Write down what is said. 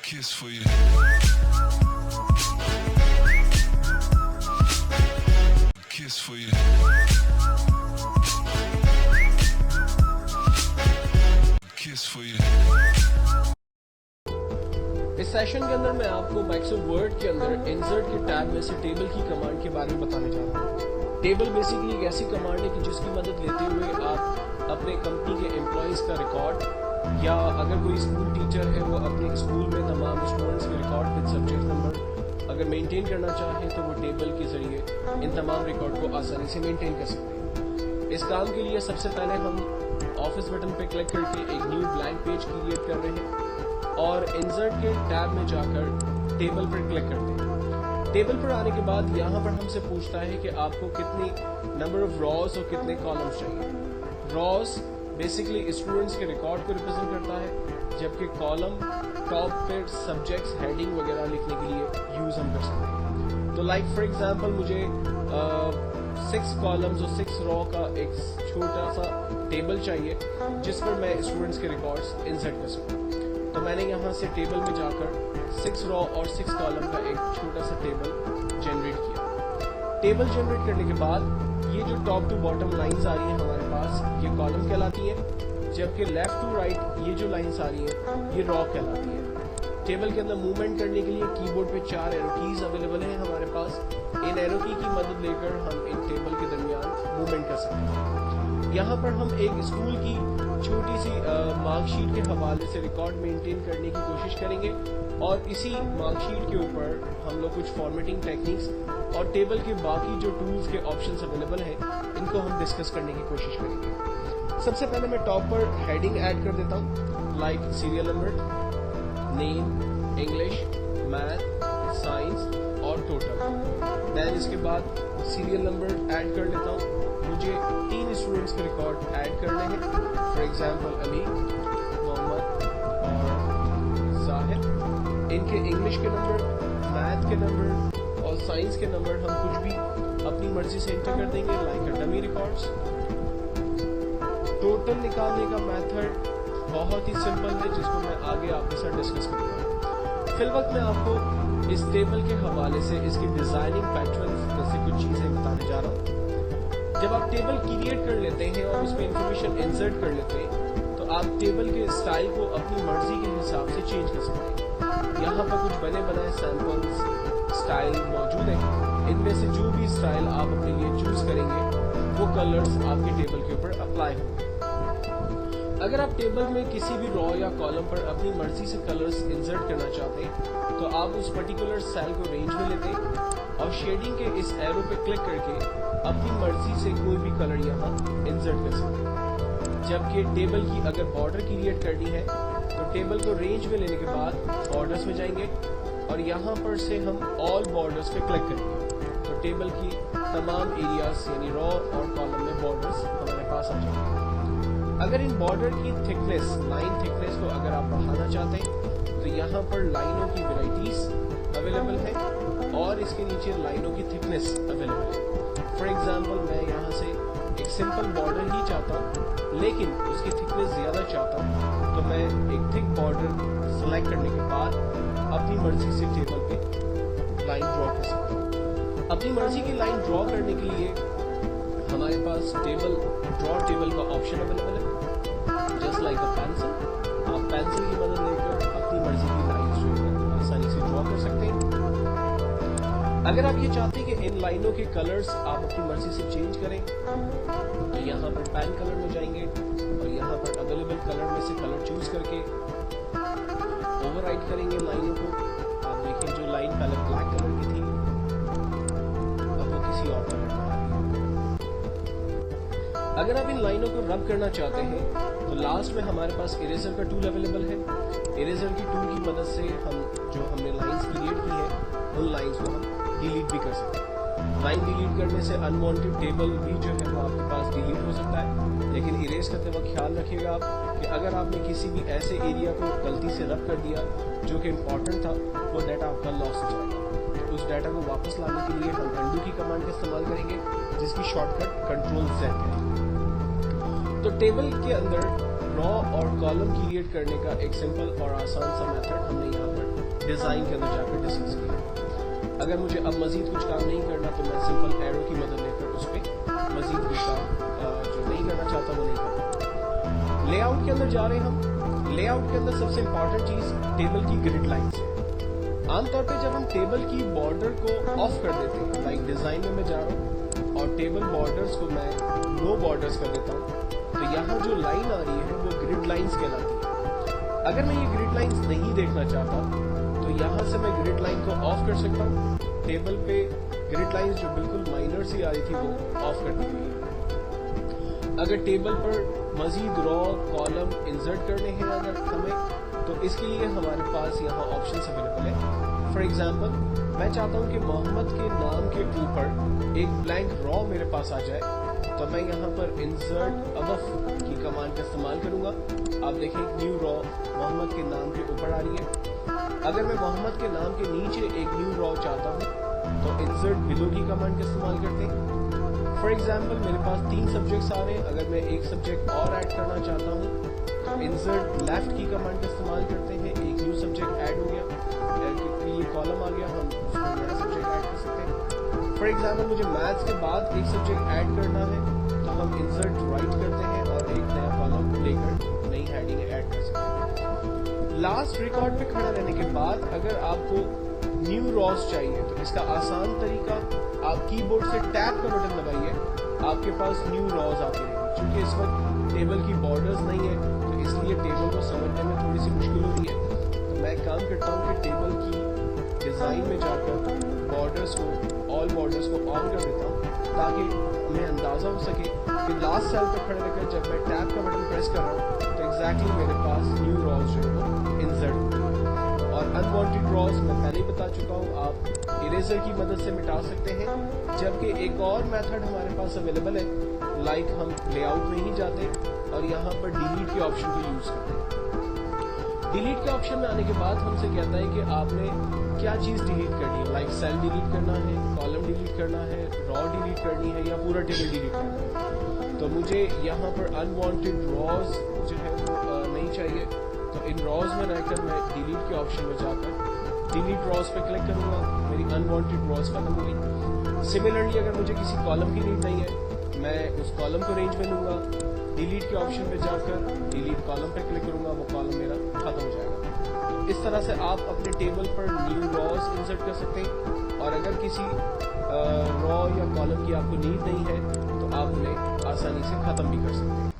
kiss for you. Kiss for you. Kiss for you. इस session के अंदर मैं आपको माइक्रोसॉफ्ट वर्ड के अंदर इंसर्ट के टैब में से टेबल की कमांड के बारे में बताने जा रहा हूँ। टेबल बेसिकली एक ऐसी कमांड है कि जिसकी मदद लेते हुए आप अपने कंपनी के एम्प्लॉयज़ का रिकॉर्ड या अगर कोई स्कूल टीचर है वो अपने स्कूल में तमाम स्टूडेंट्स के रिकॉर्ड विद सब्जेक्ट नंबर अगर मेंटेन करना चाहे तो वो टेबल के जरिए इन तमाम रिकॉर्ड को आसानी से मेंटेन कर सकते हैं। इस काम के लिए सबसे पहले हम ऑफिस बटन पर क्लिक करके एक न्यू ब्लैंक पेज क्रिएट कर रहे हैं और इंसर्ट के टैब में जाकर टेबल पर क्लिक करते हैं। टेबल पर आने के बाद यहाँ पर हमसे पूछता है कि आपको कितनी नंबर ऑफ रॉज और कितने कॉलम्स चाहिए। रॉज बेसिकली स्टूडेंट्स के रिकॉर्ड को रिप्रेजेंट करता है, जबकि कॉलम टॉप पे सब्जेक्ट्स हेडिंग वगैरह लिखने के लिए यूज हम कर सकते हैं। तो लाइक फॉर एग्जांपल मुझे 6 कॉलम्स और 6 रॉ का एक छोटा सा टेबल चाहिए जिस पर मैं स्टूडेंट्स के रिकॉर्ड्स इंसर्ट कर सकूँ। तो मैंने यहाँ से टेबल में जाकर 6 रॉ और 6 कॉलम का एक छोटा सा टेबल जनरेट किया। टेबल जनरेट करने के बाद ये जो टॉप टू बॉटम लाइंस आ रही हैं हमारे पास ये कॉलम कहलाती है, जबकि लेफ्ट टू राइट ये जो लाइंस आ रही हैं ये रॉ कहलाती है। टेबल के अंदर मूवमेंट करने के लिए कीबोर्ड पे 4 एरो कीज अवेलेबल हैं हमारे पास। इन एरो की मदद लेकर हम इन टेबल के दरमियान मूवमेंट कर सकते हैं। यहाँ पर हम एक स्कूल की छोटी सी मार्कशीट के हवाले से रिकॉर्ड मेंटेन करने की कोशिश करेंगे और इसी मार्कशीट के ऊपर हम लोग कुछ फॉर्मेटिंग टेक्निक्स और टेबल के बाकी जो टूल्स के ऑप्शंस अवेलेबल हैं इनको हम डिस्कस करने की कोशिश करेंगे। सबसे पहले मैं टॉप पर हेडिंग ऐड कर देता हूँ like serial number, name, English, math, science और टोटल। देन इसके बाद सीरियल नंबर ऐड कर लेता हूँ। मुझे 3 स्टूडेंट्स के रिकॉर्ड ऐड करने हैं, फॉर एग्जाम्पल अली, मोहम्मद और जाहिद। इनके इंग्लिश के नंबर, मैथ के नंबर और साइंस के नंबर हम कुछ भी अपनी मर्जी से एंटर कर देंगे लाइक डमी रिकॉर्ड्स। टोटल निकालने का मेथड बहुत ही सिंपल है जिसको मैं आगे आपके साथ डिस्कस करूंगा। फिल वक्त मैं आपको इस टेबल के हवाले से इसकी डिजाइनिंग पैटर्न्स जैसे कुछ चीजें बताने जा रहा हूँ। जब आप टेबल क्रिएट कर लेते हैं और उसमें इंफॉर्मेशन इंसर्ट कर लेते हैं तो आप टेबल के स्टाइल को अपनी मर्जी के हिसाब से चेंज कर सकते हैं। यहाँ पर कुछ बने बनाए सैंपल्स स्टाइल मौजूद हैं। इनमें से जो भी स्टाइल आप अपने लिए चूज करेंगे वो कलर्स आपके टेबल के ऊपर अप्लाई होंगे। अगर आप टेबल में किसी भी रॉ या कॉलम पर अपनी मर्जी से कलर्स इंसर्ट करना चाहते हैं तो आप उस पर्टिकुलर सेल को रेंज में लेते हैं और शेडिंग के इस एरो पे क्लिक करके अपनी मर्जी से कोई भी कलर यहाँ इंसर्ट कर सकते हैं। जबकि टेबल की अगर बॉर्डर क्रिएट करनी है तो टेबल को रेंज में लेने के बाद बॉर्डर्स में जाएंगे और यहाँ पर से हम ऑल बॉर्डर्स पे क्लिक करेंगे तो टेबल की तमाम एरियाज यानी रॉ और कॉलम में बॉर्डर्स हमारे पास आ जाएंगे। अगर इन बॉर्डर की थिकनेस, लाइन थिकनेस को अगर आप बढ़ाना चाहते हैं तो यहाँ पर लाइनों की वेराइटीज अवेलेबल है और इसके नीचे लाइनों की थिकनेस अवेलेबल है। फॉर एग्जाम्पल मैं यहाँ से एक सिंपल बॉर्डर ही चाहता हूँ लेकिन उसकी थिकनेस ज़्यादा चाहता हूँ तो मैं एक थिक बॉर्डर सेलेक्ट करने के बाद अपनी मर्जी से टेबल पे लाइन ड्रॉ कर सकता हूँ। अपनी मर्जी की लाइन ड्रॉ करने के लिए हमारे पास ड्रॉ टेबल का ऑप्शन अवेलेबल है। जस्ट लाइक अ पेंसिल, आप पेंसिल की मदद लेकर अपनी मर्जी की लाइन्स जो है आसानी से ड्रॉ कर सकते हैं। अगर आप ये चाहते हैं कि इन लाइनों के कलर्स आप अपनी मर्जी से चेंज करें तो यहाँ पर पैन कलर में जाएंगे और यहाँ पर अवेलेबल कलर में से कलर चूज करके ओवरराइट करेंगे लाइनों को। आप देखें जो लाइन पहले ब्लैक कलर की थी अब वो किसी और कलर में आ रही है। अगर आप इन लाइनों को रब करना चाहते हैं तो लास्ट में हमारे पास इरेजर का टूल अवेलेबल है। इरेजर की टूल की मदद से हम जो हमने लाइंस क्रिएट की है उन लाइंस को हम डिलीट भी कर सकते हैं। लाइन डिलीट करने से अनवांटेड टेबल भी जो है वो आपके पास डिलीट हो सकता है, लेकिन इरेज करते वक्त ख्याल रखिएगा आप कि अगर आपने किसी भी ऐसे एरिया को गलती से रब कर दिया जो कि इम्पोर्टेंट था वो डाटा आपका लॉस हो जाएगा। तो उस डाटा को वापस लाने के लिए हम अंडू की कमांड का इस्तेमाल करेंगे जिसकी शॉर्टकट Ctrl Z है। तो टेबल के अंदर रॉ और कॉलम क्रिएट करने का एक सिंपल और आसान सा मेथड हमने यहाँ पर डिज़ाइन के अंदर जाकर डिस्कस किया। अगर मुझे अब मज़ीद कुछ काम नहीं करना तो मैं सिंपल एरो की मदद लेकर उस पर मज़ीद कुछ काम जो नहीं करना चाहता वो नहीं करता। लेआउट के अंदर जा रहे हैं हम। लेआउट के अंदर सबसे इंपॉर्टेंट चीज़ टेबल की ग्रिड लाइन्स है। आमतौर पे जब हम टेबल की बॉर्डर को ऑफ कर देते हैं, लाइक डिज़ाइन में मैं जा रहा हूँ और टेबल बॉर्डर्स को मैं नो बॉर्डर्स कर देता हूँ, तो यहाँ जो लाइन आ रही है वो ग्रिड लाइन्स कहलाती है। अगर मैं ये ग्रिड लाइन्स नहीं देखना चाहता तो यहाँ से मैं ग्रिड लाइन को ऑफ कर सकता हूँ। टेबल पे ग्रिड लाइन्स जो बिल्कुल माइनर सी आ रही थी वो ऑफ कर दी गई है। अगर टेबल पर मजीद रॉ कॉलम इंसर्ट करने हैं अगर हमें, तो इसके लिए हमारे पास यहाँ ऑप्शंस अवेलेबल है। फॉर एग्जांपल मैं चाहता हूँ कि मोहम्मद के नाम के ऊपर एक ब्लैंक रॉ मेरे पास आ जाए, तो मैं यहाँ पर इंसर्ट अबव की कमांड का इस्तेमाल करूँगा। आप देखें न्यू रॉ मोहम्मद के नाम के ऊपर आ रही है। अगर मैं मोहम्मद के नाम के नीचे एक न्यू रॉ चाहता हूँ तो इंसर्ट बिलो की कमांड का इस्तेमाल करते हैं। फॉर एग्जाम्पल मेरे पास 3 सब्जेक्ट्स आ रहे हैं, अगर मैं एक सब्जेक्ट और ऐड करना चाहता हूँ तो इंसर्ट लेफ्ट की कमांड का इस्तेमाल करते हैं। एक न्यू सब्जेक्ट ऐड हो गया, ये कॉलम आ गया, हम उसमें नया सब्जेक्ट ऐड कर सकते हैं। फॉर एग्जाम्पल मुझे मैथ्स के बाद एक सब्जेक्ट ऐड करना है तो हम इंसर्ट राइट करते हैं और एक नया कॉलम लेकर नई हेडिंग ऐड कर सकते हैं। लास्ट रिकॉर्ड पे खड़ा रहने के बाद अगर आपको न्यू रॉज चाहिए तो इसका आसान तरीका, आप कीबोर्ड से टैब का बटन दबाइए, आपके पास न्यू रॉज आती रहेगी। क्योंकि इस वक्त टेबल की बॉर्डर्स नहीं है तो इसलिए टेबल को समझने में थोड़ी सी मुश्किल हो रही है। तो मैं काम करता हूँ कि टेबल की डिज़ाइन में जाकर बॉर्डर्स को, ऑल बॉर्डर्स को ऑन कर देता हूँ ताकि हमें अंदाज़ा हो सके कि लास्ट सेल पर खड़े रहकर जब मैं टैब का बटन प्रेस कर रहा हूँ तो एग्जैक्टली मेरे पास न्यू रॉज जो है वो इंसर्ट। और अनवांटेड रॉज मैं पहले ही बता चुका हूँ, आप इरेजर की मदद से मिटा सकते हैं। जबकि एक और मेथड हमारे पास अवेलेबल है, लाइक हम लेआउट में ही जाते और यहाँ पर डिलीट के ऑप्शन को यूज करते हैं। डिलीट के ऑप्शन में आने के बाद हमसे कहता है कि आपने क्या चीज़ डिलीट करनी है, लाइक सेल डिलीट करना है, कॉलम डिलीट करना है, रॉ डिलीट करनी है या पूरा टेबल डिलीट करना है। तो मुझे यहाँ पर अनवांटेड रॉज जो है वो नहीं चाहिए, तो इन रॉज में रहकर मैं डिलीट के ऑप्शन में जाकर डिलीट रॉज पे क्लिक करूँगा, मेरी अनवांटेड रॉज खत्म हो गई। सिमिलरली अगर मुझे किसी कॉलम की नीड नहीं है, मैं उस कॉलम को रेंज में लूँगा, डिलीट के ऑप्शन पे जाकर डिलीट कॉलम पे क्लिक करूँगा, वो कॉलम मेरा खत्म हो जाएगा। तो इस तरह से आप अपने टेबल पर न्यू रॉज इंसर्ट कर सकते हैं और अगर किसी रॉ या कॉलम की आपको नीड नहीं है तो आप उन्हें आसानी से ख़त्म भी कर सकते हैं।